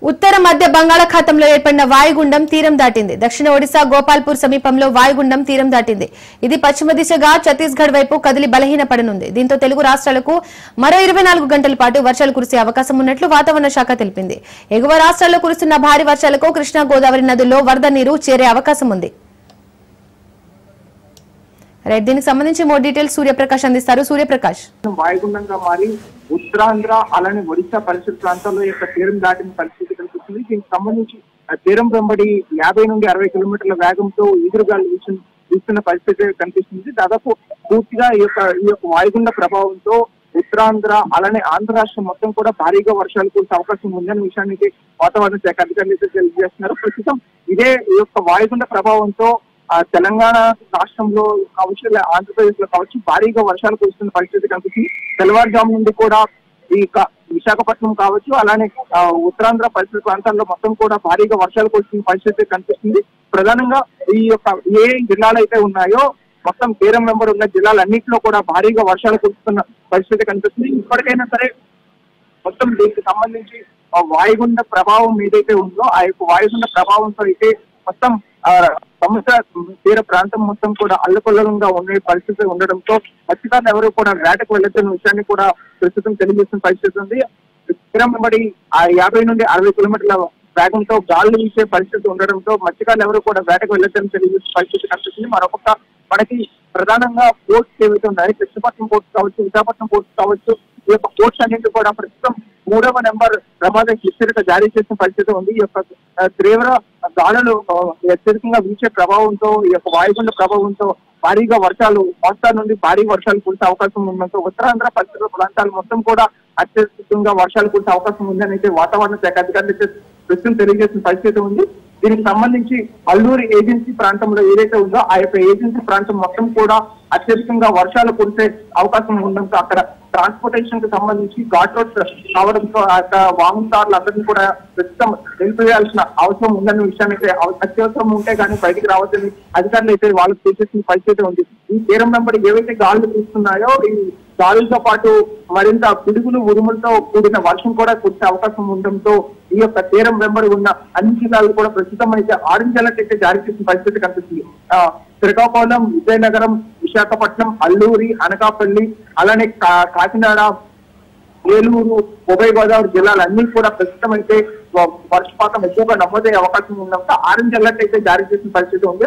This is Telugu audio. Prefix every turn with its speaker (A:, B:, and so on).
A: ఉత్తర మధ్య బంగాళాఖాతంలో ఏర్పడిన వాయుగుండం తీరం దాటింది. దక్షిణ ఒడిశా గోపాల్పూర్ సమీపంలో వాయుగుండం తీరం దాటింది. ఇది పశ్చిమ దిశగా ఛత్తీస్గఢ్ వైపు కదిలి బలహీనపడనుంది. దీంతో తెలుగు రాష్ట్రాలకు మరో 24 గంటల పాటు వర్షాలు కురిసే అవకాశం ఉన్నట్లు వాతావరణ శాఖ తెలిపింది. ఎగువ రాష్ట్రాల్లో కురుస్తున్న భారీ వర్షాలకు కృష్ణా గోదావరి నదుల్లో వరద నీరు చేరే అవకాశం ఉంది. దీనికి సంబంధించి మోర్ డీటెయిల్స్ సూర్యప్రకాష్ అందిస్తారు. సూర్యప్రకాష్,
B: వాయుగుండంగా మారి ఉత్తరాంధ్ర అలానే ఒడిశా పరిసర ప్రాంతాల్లో యొక్క తీరం దాటిన పరిస్థితి కనిపిస్తుంది. దీనికి సంబంధించి తీరం వెంబడి 50 నుండి 60 కిలోమీటర్ల వేగంతో ఎదురుగాలు వీస్తున్న పరిస్థితి కనిపిస్తుంది. దాదాపు పూర్తిగా ఈ యొక్క వాయుగుండ ప్రభావంతో ఉత్తరాంధ్ర అలానే ఆంధ్ర రాష్ట్రం మొత్తం కూడా భారీగా వర్షాలు కురిసే అవకాశం ఉందనే విషయానికి వాతావరణ శాఖ అధికారులు తెలియజేస్తున్నారు. ప్రస్తుతం ఇదే ఈ యొక్క వాయుగుండ ప్రభావంతో తెలంగాణ రాష్ట్రంలో కావచ్చు, ఆంధ్రప్రదేశ్ లో కావచ్చు భారీగా వర్షాలు కురుస్తున్న పరిస్థితి కనిపిస్తుంది. తెల్లవారుజాము నుండి కూడా ఈ విశాఖపట్నం కావచ్చు, అలానే ఉత్తరాంధ్ర పరిసర ప్రాంతాల్లో మొత్తం కూడా భారీగా వర్షాలు కురుస్తున్న పరిస్థితి కనిపిస్తుంది. ప్రధానంగా ఈ యొక్క ఏ జిల్లాలు అయితే ఉన్నాయో మొత్తం తీరం వెంబడి ఉన్న జిల్లాలన్నింటిలో కూడా భారీగా వర్షాలు కురుస్తున్న పరిస్థితి కనిపిస్తుంది. ఇప్పటికైనా సరే మొత్తం దీనికి సంబంధించి వాయుగుండ ప్రభావం ఏదైతే ఉందో ఆ యొక్క వాయుగుండ ప్రభావంతో అయితే మొత్తం సముద్ర తీర ప్రాంతం మొత్తం కూడా అల్లకొల్లంగా ఉండే పరిస్థితి ఉండడంతో మత్స్యకారులు ఎవరు కూడా వేటకు వెళ్ళొచ్చని విషయాన్ని కూడా ప్రస్తుతం తెలియజేస్తున్న పరిస్థితి ఉంది. తీరం వెంబడి 50 నుండి 60 కిలోమీటర్ల వేగంతో గాలులు వీసే పరిస్థితి ఉండడంతో మత్స్యకారులు ఎవరు కూడా వేటకు వెళ్ళొచ్చని తెలియజేస్తున్న పరిస్థితి కనిపిస్తుంది. మరొక మనకి ప్రధానంగా పోర్ట్స్ ఏవైతే ఉన్నాయో, కృష్ణపట్నం పోర్ట్స్ కావచ్చు, విశాఖపట్నం పోర్ట్స్ కావచ్చు, ఈ యొక్క పోర్ట్స్ అన్నింటి కూడా ప్రస్తుతం 3వ నెంబర్ ప్రమాద హెచ్చరిక జారీ చేసిన పరిస్థితి ఉంది. ఈ యొక్క తీవ్ర గాలులు హెచ్చరికంగా వీచే ప్రభావంతో ఈ యొక్క వాయుగుండ ప్రభావంతో భారీగా వర్షాలు మోస్తారు నుండి భారీ వర్షాలు కురిసే అవకాశం ఉండడంతో ఉత్తరాంధ్ర పరిసర ప్రాంతాలు మొత్తం కూడా అత్యధికంగా వర్షాలు కురిసే అవకాశం ఉందని అయితే వాతావరణ శాఖ అధికారులు ప్రస్తుతం తెలియజేసిన పరిస్థితి ఉంది. దీనికి సంబంధించి అల్లూరి ఏజెన్సీ ప్రాంతంలో ఏదైతే ఉందో ఆ యొక్క ఏజెన్సీ ప్రాంతం మొత్తం కూడా అత్యధికంగా వర్షాలు కురిసే అవకాశం ఉండడంతో అక్కడ ట్రాన్స్పోర్టేషన్ కి సంబంధించి ఘాట్ రోడ్స్ కావడంతో ఆ యొక్క వాహనదారులందరినీ కూడా ప్రస్తుతం నిలిపివేయాల్సిన అవసరం ఉందనే విషయాన్ని అత్యవసరం ఉంటే కానీ బయటికి రావద్దని అధికారులు అయితే వాళ్ళకి చేసేసిన పరిస్థితి ఉంది. ఈ తీరం వెంబడి ఏవైతే గాలులు తీస్తున్నాయో ఈ గాలులతో పాటు మరింత పిడుగులు ఉరుములతో కూడిన వర్షం కూడా కురిసే అవకాశం ఉండడంతో ఈ యొక్క తీరం వెంబడి ఉన్న అన్ని జిల్లాలు కూడా ప్రస్తుతం అయితే ఆరెంజ్ అలర్ట్ అయితే జారీ చేసిన పరిస్థితి కనిపిస్తుంది. శ్రీకాకుళం, విజయనగరం, విశాఖపట్నం, అల్లూరి, అనకాపల్లి, అలానే కాకినాడ, ఏలూరు, ఉభయ గోదావరి జిల్లాలన్నీ కూడా ప్రస్తుతం అయితే వర్షపాతం ఎక్కువగా నమోదయ్యే అవకాశం ఉండడంతో ఆరెంజ్ అలర్ట్ అయితే జారీ చేసిన పరిస్థితి ఉంది.